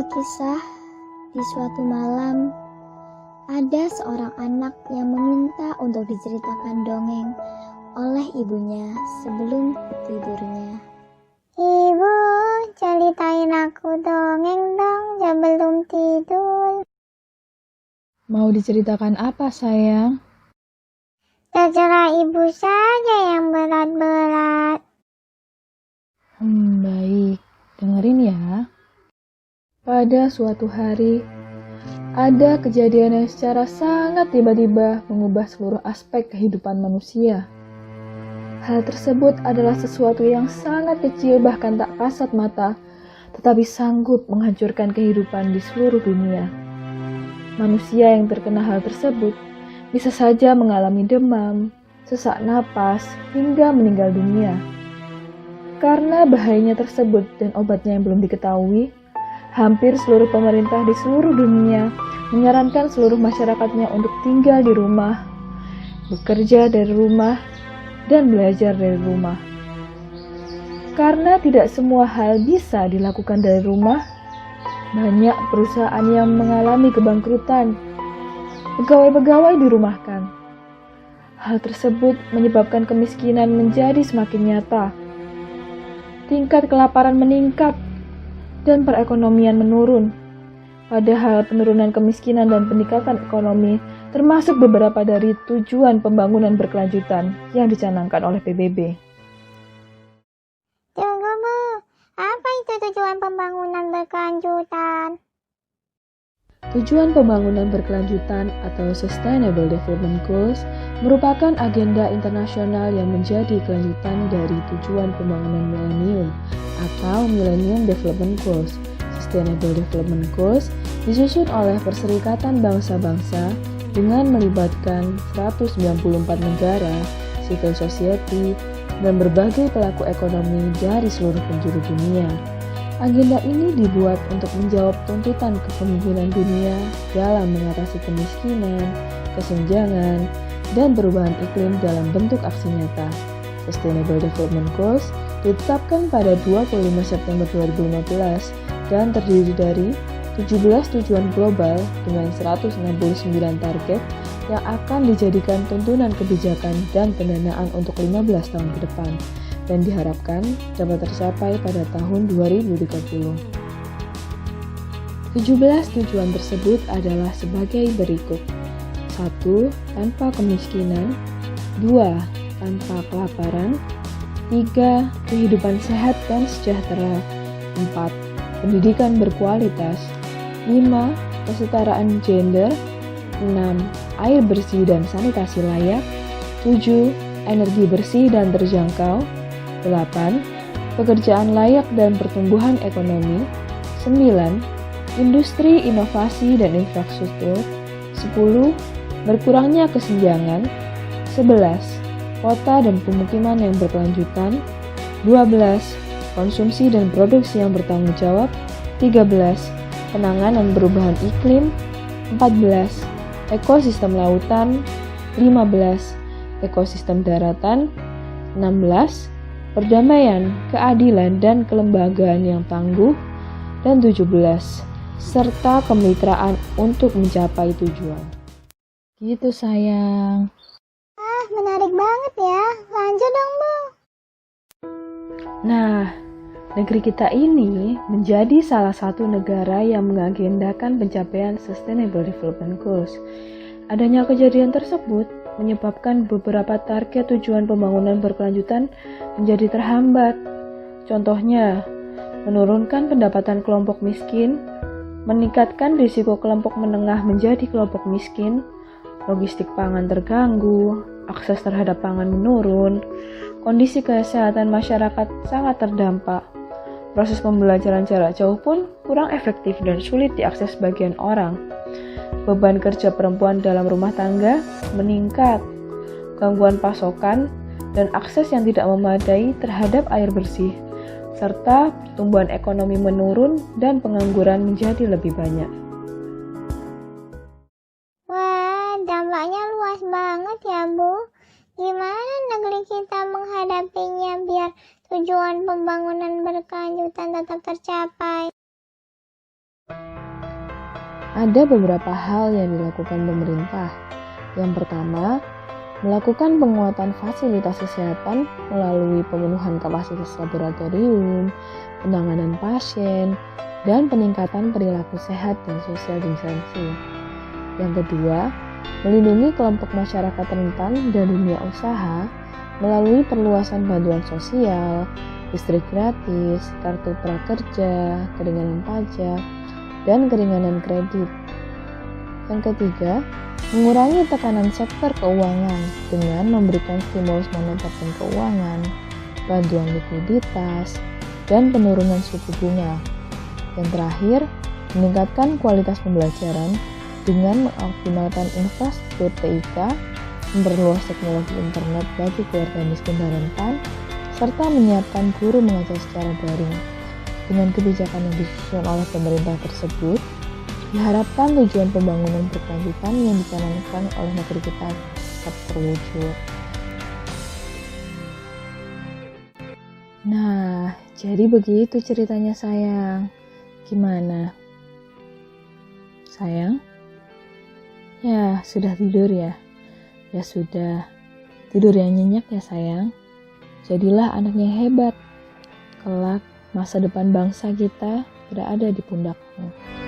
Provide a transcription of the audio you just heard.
Sebuah kisah, di suatu malam, ada seorang anak yang meminta untuk diceritakan dongeng oleh ibunya sebelum tidurnya. Ibu, ceritain aku dongeng dong sebelum tidur. Mau diceritakan apa, sayang? Terserah ibu saja yang berat-berat. Baik. Dengerin ya. Pada suatu hari, ada kejadian yang secara sangat tiba-tiba mengubah seluruh aspek kehidupan manusia. Hal tersebut adalah sesuatu yang sangat kecil bahkan tak kasat mata, tetapi sanggup menghancurkan kehidupan di seluruh dunia. Manusia yang terkena hal tersebut bisa saja mengalami demam, sesak napas, hingga meninggal dunia. Karena bahayanya tersebut dan obatnya yang belum diketahui, hampir seluruh pemerintah di seluruh dunia menyarankan seluruh masyarakatnya untuk tinggal di rumah, bekerja dari rumah, dan belajar dari rumah. Karena tidak semua hal bisa dilakukan dari rumah, banyak perusahaan yang mengalami kebangkrutan. Pegawai-pegawai dirumahkan. Hal tersebut menyebabkan kemiskinan menjadi semakin nyata. Tingkat kelaparan meningkat dan perekonomian menurun. Padahal penurunan kemiskinan dan peningkatan ekonomi termasuk beberapa dari tujuan pembangunan berkelanjutan yang dicanangkan oleh PBB. Tunggu Bu, apa itu tujuan pembangunan berkelanjutan? Tujuan pembangunan berkelanjutan atau Sustainable Development Goals merupakan agenda internasional yang menjadi kelanjutan dari tujuan pembangunan milenium atau Millennium Development Goals. Sustainable Development Goals disusun oleh Perserikatan Bangsa-Bangsa dengan melibatkan 194 negara, civil society, dan berbagai pelaku ekonomi dari seluruh penjuru dunia. Agenda ini dibuat untuk menjawab tuntutan kepemimpinan dunia dalam mengatasi kemiskinan, kesenjangan, dan perubahan iklim dalam bentuk aksi nyata. Sustainable Development Goals ditetapkan pada 25 September 2015 dan terdiri dari 17 tujuan global dengan 169 target yang akan dijadikan tuntunan kebijakan dan pendanaan untuk 15 tahun ke depan dan diharapkan dapat tercapai pada tahun 2030. 17 tujuan tersebut adalah sebagai berikut. 1. Tanpa kemiskinan. 2. Tanpa kelaparan. 3. Kehidupan sehat dan sejahtera. 4. Pendidikan berkualitas. 5. Kesetaraan gender. 6. Air bersih dan sanitasi layak. 7. Energi bersih dan terjangkau. 8. Pekerjaan layak dan pertumbuhan ekonomi. 9. Industri, inovasi, dan infrastruktur. 10. Berkurangnya kesenjangan. 11. Kota dan pemukiman yang berkelanjutan. 12. Konsumsi dan produksi yang bertanggung jawab. 13. Penanganan perubahan iklim. 14. Ekosistem lautan. 15. Ekosistem daratan. 16. Perdamaian, keadilan, dan kelembagaan yang tangguh. Dan 17. Serta kemitraan untuk mencapai tujuan. Gitu sayang. Menarik banget ya. Lanjut dong Bu. Nah, negeri kita ini menjadi salah satu negara yang mengagendakan pencapaian Sustainable Development Goals. Adanya kejadian tersebut menyebabkan beberapa target tujuan pembangunan berkelanjutan menjadi terhambat. Contohnya, menurunkan pendapatan kelompok miskin, meningkatkan risiko kelompok menengah menjadi kelompok miskin, logistik pangan terganggu, akses terhadap pangan menurun, kondisi kesehatan masyarakat sangat terdampak. Proses pembelajaran jarak jauh pun kurang efektif dan sulit diakses sebagian orang. Beban kerja perempuan dalam rumah tangga meningkat, gangguan pasokan, dan akses yang tidak memadai terhadap air bersih, serta pertumbuhan ekonomi menurun dan pengangguran menjadi lebih banyak. Wah, dampaknya luas banget ya Bu. Gimana negeri kita menghadapinya biar tujuan pembangunan berkelanjutan tetap tercapai? Ada beberapa hal yang dilakukan pemerintah. Yang pertama, melakukan penguatan fasilitas kesehatan melalui pemenuhan kapasitas laboratorium, penanganan pasien, dan peningkatan perilaku sehat dan social distancing. Yang kedua, melindungi kelompok masyarakat rentan dan dunia usaha melalui perluasan bantuan sosial, listrik gratis, kartu prakerja, keringanan pajak, dan keringanan kredit. Yang ketiga, mengurangi tekanan sektor keuangan dengan memberikan stimulus moneter dan keuangan, bantuan likuiditas, dan penurunan suku bunga. Yang terakhir, meningkatkan kualitas pembelajaran dengan mengoptimalkan infrastruktur TIK, memperluas teknologi internet bagi keluarga miskin dan rentan, serta menyiapkan guru mengajar secara daring. Dengan kebijakan yang disusun oleh pemerintah tersebut, diharapkan tujuan pembangunan berkelanjutan yang dicanangkan oleh negeri kita dapat terwujud. Nah, jadi begitu ceritanya sayang. Gimana? Sayang? Ya, sudah tidur ya? Ya sudah, tidur yang nyenyak ya sayang. Jadilah anak yang hebat. Kelak, masa depan bangsa kita berada di pundakmu.